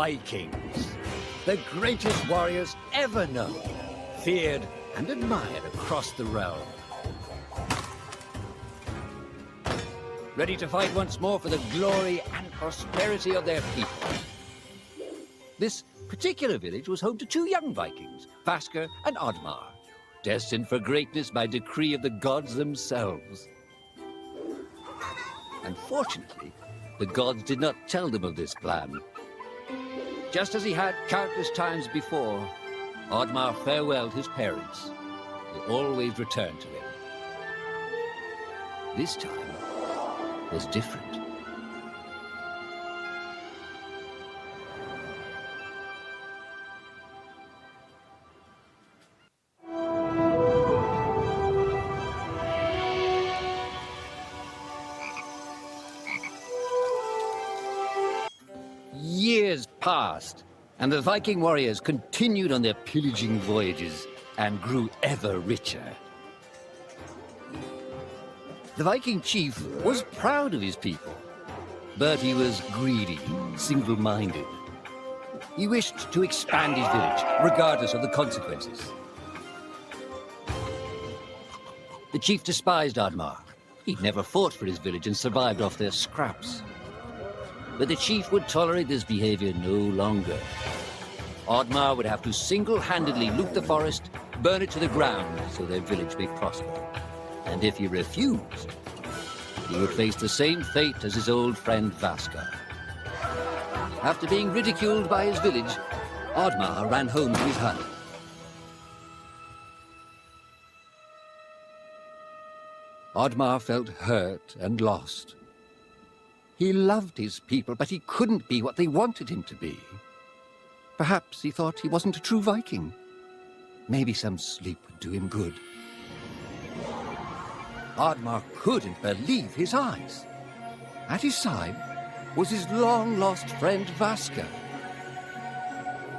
Vikings, the greatest warriors ever known, feared and admired across the realm. Ready to fight once more for the glory and prosperity of their people. This particular village was home to two young Vikings, Vasker and Oddmar, destined for greatness by decree of the gods themselves. Unfortunately, the gods did not tell them of this plan. Just as he had countless times before, Oddmar farewelled his parents. They always returned to him. This time was different. Years passed, and the Viking warriors continued on their pillaging voyages and grew ever richer. The Viking chief was proud of his people, but he was greedy, single-minded. He wished to expand his village, regardless of the consequences. The chief despised Oddmar. He'd never fought for his village and survived off their scraps. But the chief would tolerate this behavior no longer. Oddmar would have to single-handedly loot the forest, burn it to the ground so their village may prosper. And if he refused, he would face the same fate as his old friend Vasker. After being ridiculed by his village, Oddmar ran home to his hut. Oddmar felt hurt and lost. He loved his people, but he couldn't be what they wanted him to be. Perhaps he thought he wasn't a true Viking. Maybe some sleep would do him good. Oddmar couldn't believe his eyes. At his side was his long-lost friend Vasker.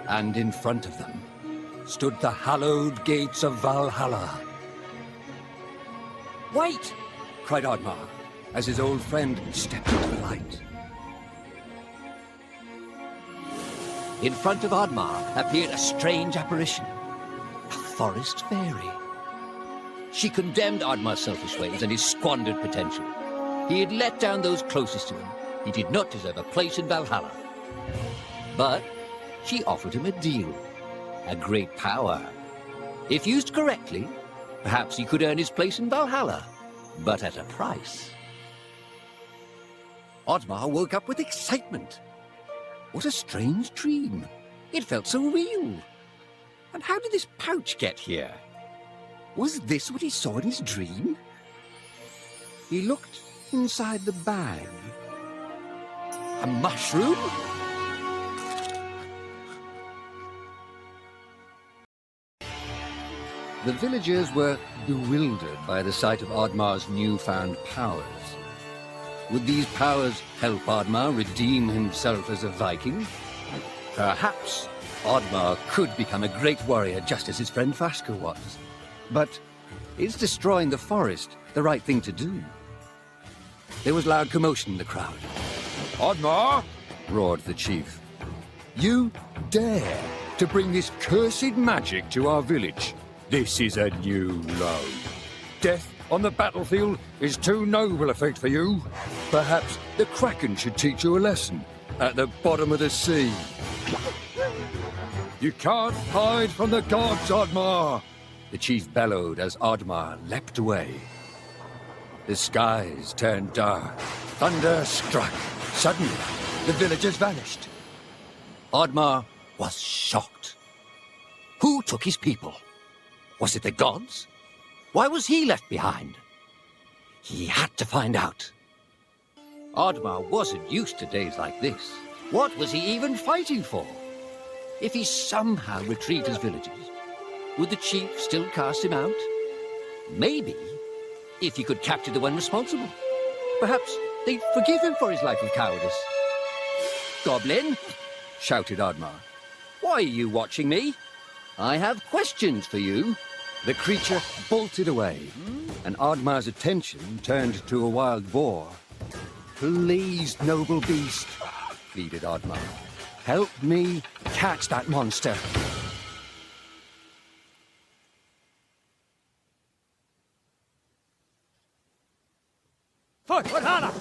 And in front of them stood the hallowed gates of Valhalla. "Wait!" cried Oddmar, as his old friend stepped into the light. In front of Oddmar appeared a strange apparition, a forest fairy. She condemned Oddmar's selfish ways and his squandered potential. He had let down those closest to him. He did not deserve a place in Valhalla. But she offered him a deal, a great power. If used correctly, perhaps he could earn his place in Valhalla, but at a price. Oddmar woke up with excitement. What a strange dream. It felt so real. And how did this pouch get here? Was this what he saw in his dream? He looked inside the bag. A mushroom? The villagers were bewildered by the sight of Oddmar's newfound powers. Would these powers help Oddmar redeem himself as a Viking? Perhaps Oddmar could become a great warrior just as his friend Vasker was. But is destroying the forest the right thing to do? There was loud commotion in the crowd. "Oddmar!" roared the chief. "You dare to bring this cursed magic to our village? This is a new low. Death on the battlefield is too noble a fate for you. Perhaps the Kraken should teach you a lesson at the bottom of the sea. You can't hide from the gods, Oddmar!" The chief bellowed as Oddmar leapt away. The skies turned dark. Thunder struck. Suddenly, the villagers vanished. Oddmar was shocked. Who took his people? Was it the gods? Why was he left behind? He had to find out. Oddmar wasn't used to days like this. What was he even fighting for? If he somehow retrieved his villagers, would the chief still cast him out? Maybe, if he could capture the one responsible. Perhaps they'd forgive him for his life of cowardice. "Goblin!" shouted Oddmar. "Why are you watching me? I have questions for you." The creature bolted away, and Oddmar's attention turned to a wild boar. "Please, noble beast," pleaded Oddmar. help me catch that monster. For Valhalla!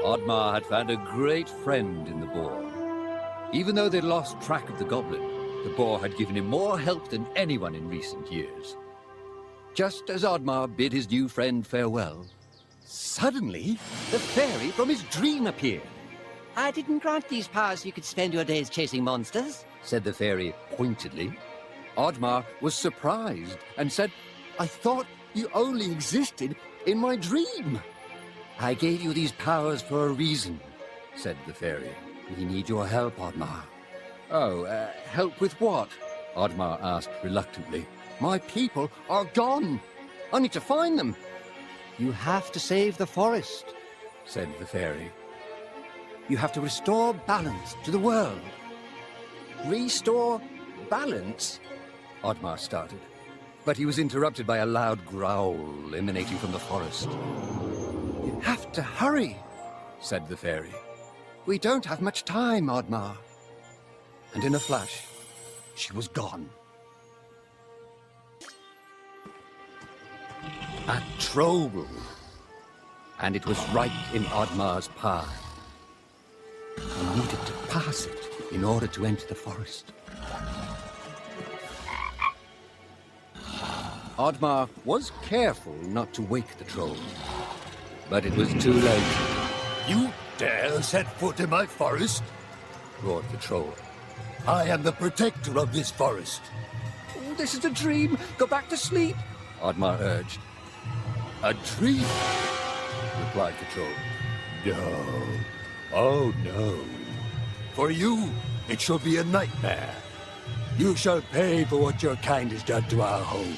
Oddmar had found a great friend in the boar. Even though they'd lost track of the goblin, the boar had given him more help than anyone in recent years. Just as Oddmar bid his new friend farewell, suddenly the fairy from his dream appeared. I didn't grant these powers so you could spend your days chasing monsters, said the fairy pointedly. Oddmar was surprised and said, I thought you only existed in my dream. I gave you these powers for a reason, said the fairy. We need your help, Oddmar. Oh, help with what? Oddmar asked reluctantly. My people are gone. I need to find them. You have to save the forest, said the fairy. You have to restore balance to the world. Restore balance? Oddmar started, but he was interrupted by a loud growl emanating from the forest. You have to hurry, said the fairy. We don't have much time, Oddmar. And in a flash, she was gone. A troll. And it was right in Oddmar's path. He needed to pass it in order to enter the forest. Oddmar was careful not to wake the troll. But it was too late. You dare set foot in my forest? Roared the troll. I am the protector of this forest. Oh, this is a dream. Go back to sleep, Oddmar urged. A dream? Replied the troll. No. Oh, no. For you, it shall be a nightmare. You shall pay for what your kind has done to our home.